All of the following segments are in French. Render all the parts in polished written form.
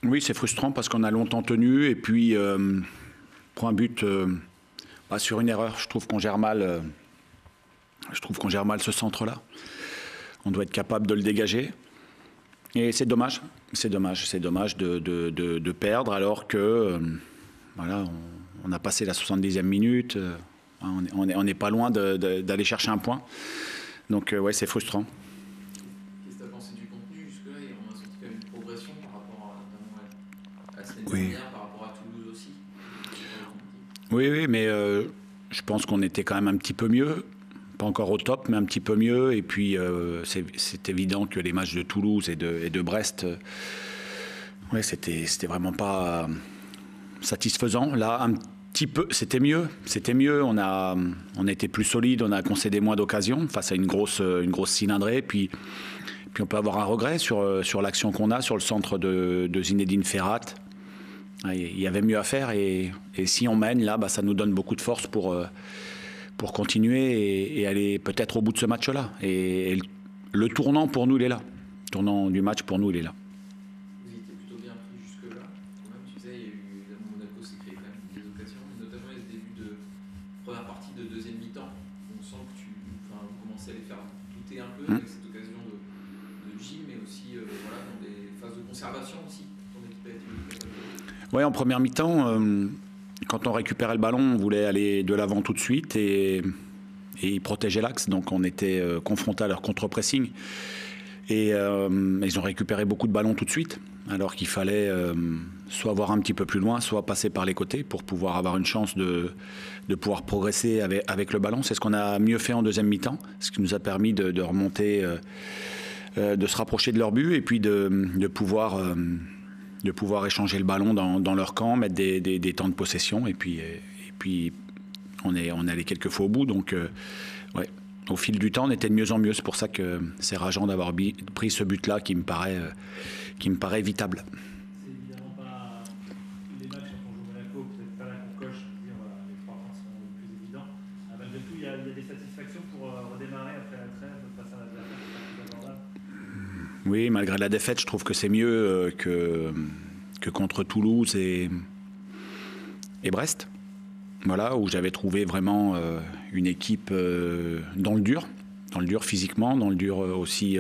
Oui, c'est frustrant parce qu'on a longtemps tenu et puis pour un but sur une erreur, je trouve qu'on gère mal. Je trouve qu'on gère mal ce centre-là. On doit être capable de le dégager. Et c'est dommage. C'est dommage. C'est dommage de perdre alors que voilà, on a passé la 70e minute. On n'est pas loin d'aller chercher un point. Donc ouais, c'est frustrant. Qu'est-ce que tu as pensé du contenu jusque-là? On a senti quand même une progression par rapport à la semaine Oui. dernière, par rapport à Toulouse aussi. Oui, mais je pense qu'on était quand même un petit peu mieux. Pas encore au top, mais un petit peu mieux. Et puis, c'est évident que les matchs de Toulouse et de Brest, ouais, c'était vraiment pas satisfaisant. Là, un petit peu, c'était mieux. C'était mieux. On a été plus solide, on a concédé moins d'occasions face à une grosse cylindrée. Puis on peut avoir un regret sur l'action qu'on a, sur le centre de Zinedine Ferrat. Il y avait mieux à faire. Et si on mène, là, ça nous donne beaucoup de force pour continuer et aller peut-être au bout de ce match-là. Et le tournant pour nous, il est là. Le tournant du match pour nous, il est là. Vous étiez plutôt bien pris jusque-là. Quand même, tu disais, il y a eu évidemment Monaco s'est créé quand même des occasions, mais notamment il y a ce début de première partie de deuxième mi-temps. On sent que vous commencez à les faire douter un peu avec cette occasion de Jim, mais aussi voilà, dans des phases de conservation aussi. Ton équipe a été capable. Ouais, en première mi-temps. Quand on récupérait le ballon, on voulait aller de l'avant tout de suite et ils protégeaient l'axe. Donc on était confronté à leur contre-pressing. Et ils ont récupéré beaucoup de ballons tout de suite, alors qu'il fallait soit voir un petit peu plus loin, soit passer par les côtés pour pouvoir avoir une chance de pouvoir progresser avec le ballon. C'est ce qu'on a mieux fait en deuxième mi-temps, ce qui nous a permis de remonter, de se rapprocher de leur but et puis de pouvoir échanger le ballon dans leur camp, mettre des temps de possession et puis on est allé quelques fois au bout. Donc ouais, au fil du temps, on était de mieux en mieux. C'est pour ça que c'est rageant d'avoir pris ce but-là qui me paraît évitable. C'est évidemment pas les matchs quand on joue Monaco, peut-être pas là qu'on coche, dire les 3 points sont les plus évidents. Malgré tout, il y a des satisfactions pour redémarrer après la trêve face à l'adversaire qui est plus abordable. Oui, malgré la défaite, je trouve que c'est mieux que contre Toulouse et Brest. Voilà, où j'avais trouvé vraiment une équipe dans le dur physiquement, dans le dur aussi.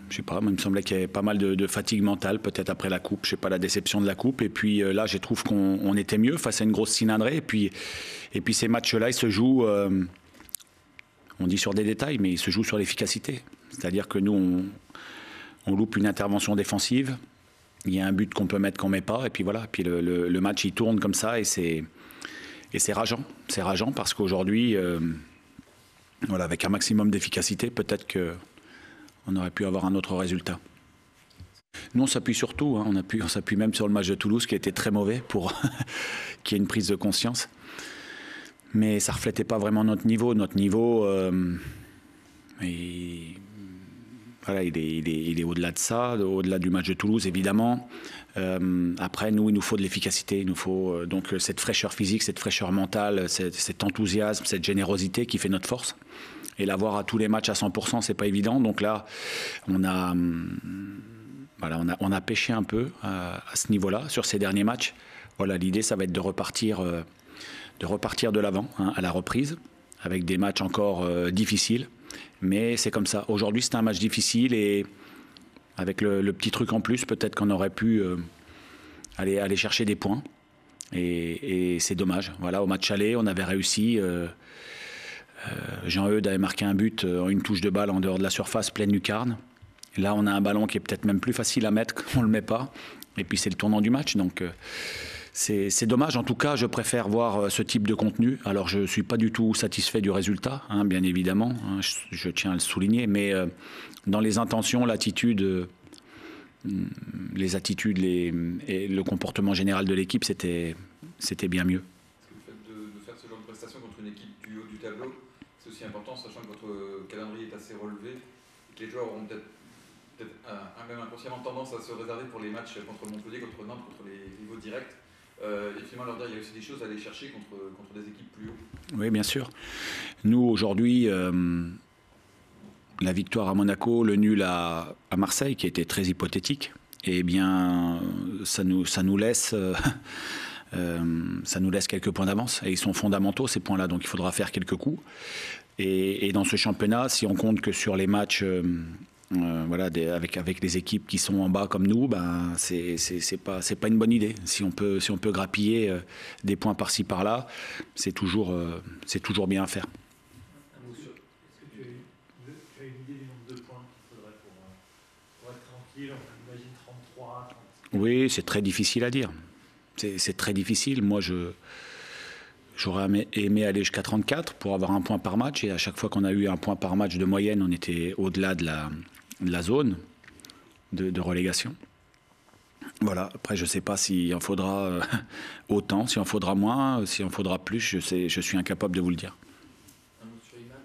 Je sais pas, il me semblait qu'il y avait pas mal de fatigue mentale, peut-être après la coupe, je sais pas, la déception de la coupe. Et puis là, je trouve qu'on était mieux face à une grosse cylindrée. Et puis ces matchs-là, ils se jouent, on dit sur des détails, mais ils se jouent sur l'efficacité. C'est-à-dire que nous, on loupe une intervention défensive. Il y a un but qu'on peut mettre qu'on met pas. Et puis voilà, puis le match, il tourne comme ça et c'est rageant. C'est rageant parce qu'aujourd'hui, voilà, avec un maximum d'efficacité, peut-être qu'on aurait pu avoir un autre résultat. Nous, on s'appuie sur tout. Hein. On s'appuie même sur le match de Toulouse qui a été très mauvais pour qu'il y ait une prise de conscience. Mais ça ne reflétait pas vraiment notre niveau. Notre niveau, voilà, il est au-delà de ça, au-delà du match de Toulouse, évidemment. Après, il nous faut de l'efficacité. Il nous faut donc cette fraîcheur physique, cette fraîcheur mentale, cet enthousiasme, cette générosité qui fait notre force. Et l'avoir à tous les matchs à 100%, c'est pas évident. Donc là, on a pêché un peu à ce niveau-là, sur ces derniers matchs. Voilà, l'idée, ça va être de repartir de l'avant, hein, à la reprise, avec des matchs encore difficiles. Mais c'est comme ça. Aujourd'hui, c'était un match difficile et avec le petit truc en plus, peut-être qu'on aurait pu aller chercher des points. Et c'est dommage. Voilà, au match aller, on avait réussi. Jean-Eudes avait marqué un but en une touche de balle en dehors de la surface, pleine lucarne. Là, on a un ballon qui est peut-être même plus facile à mettre qu'on ne le met pas. Et puis, c'est le tournant du match. Donc, c'est dommage. En tout cas, je préfère voir ce type de contenu. Alors, je ne suis pas du tout satisfait du résultat, hein, bien évidemment. Hein, je tiens à le souligner. Mais dans les intentions, l'attitude, les attitudes et le comportement général de l'équipe, c'était bien mieux. Est-ce que le fait de faire ce genre de prestation contre une équipe du haut du tableau, c'est aussi important, sachant que votre calendrier est assez relevé et que les joueurs auront peut-être même inconsciemment tendance à se réserver pour les matchs contre Montpellier, contre Nantes, contre les rivaux directs. Et finalement, leur dire, il y a aussi des choses à aller chercher contre des équipes plus haut. Oui, bien sûr. Nous, aujourd'hui, la victoire à Monaco, le nul à Marseille, qui était très hypothétique, eh bien, ça nous laisse quelques points d'avance. Et ils sont fondamentaux, ces points-là. Donc il faudra faire quelques coups. Et dans ce championnat, si on compte que sur les matchs voilà, avec les équipes qui sont en bas comme nous, ben, c'est pas une bonne idée. Si on peut grappiller des points par-ci par-là, c'est toujours bien à faire. Est-ce que tu as une idée du nombre de points qu'il faudrait pour être tranquille? On imagine 33, 36. Oui, c'est très difficile à dire. C'est très difficile. Moi, j'aurais aimé aller jusqu'à 34 pour avoir un point par match. Et à chaque fois qu'on a eu un point par match de moyenne, on était au-delà de la zone de relégation. Voilà. Après, je ne sais pas s'il en faudra autant, s'il en faudra moins, s'il en faudra plus. Je suis incapable de vous le dire. Un mot sur Imad,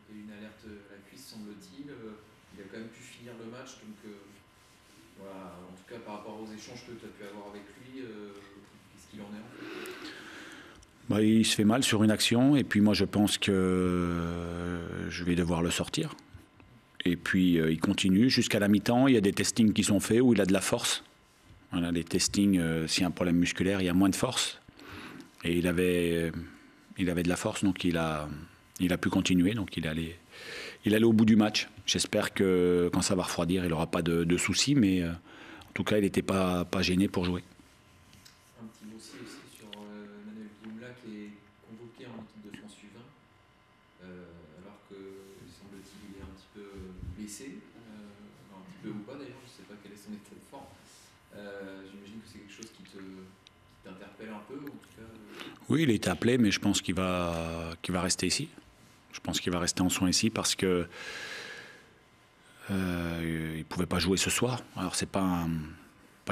qui a eu une alerte à la cuisse, semble-t-il. Il a quand même pu finir le match. Donc, voilà. En tout cas, par rapport aux échanges que tu as pu avoir avec lui, qu'est-ce qu'il en est en fait? Bah, il se fait mal sur une action et puis moi je pense que je vais devoir le sortir. Et puis il continue jusqu'à la mi-temps. Il y a des testings qui sont faits où il a de la force. Voilà, les testings, s'il y a un problème musculaire, il y a moins de force. Et il avait de la force, donc il a pu continuer. Donc il allait au bout du match. J'espère que quand ça va refroidir, il n'aura pas de soucis. Mais en tout cas, il n'était pas gêné pour jouer. Un petit mot aussi sur Manuel Guillaume qui est convoqué en équipe de France U20, alors que, semble-t-il, il est un petit peu blessé, un petit peu ou pas d'ailleurs, je ne sais pas quel est son état de forme. J'imagine que c'est quelque chose qui t'interpelle un peu, ou en tout cas, Oui, il est appelé, mais je pense qu'il va rester ici. Je pense qu'il va rester en soins ici parce que il ne pouvait pas jouer ce soir. Alors c'est pas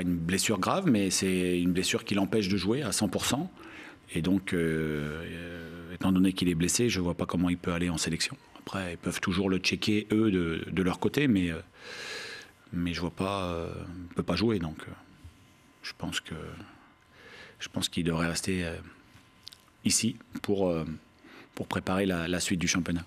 une blessure grave, mais c'est une blessure qui l'empêche de jouer à 100%. Et donc, étant donné qu'il est blessé, je ne vois pas comment il peut aller en sélection. Après, ils peuvent toujours le checker, eux, de leur côté, mais je vois pas, il ne peut pas jouer. Donc, je pense qu'il devrait rester ici pour préparer la suite du championnat.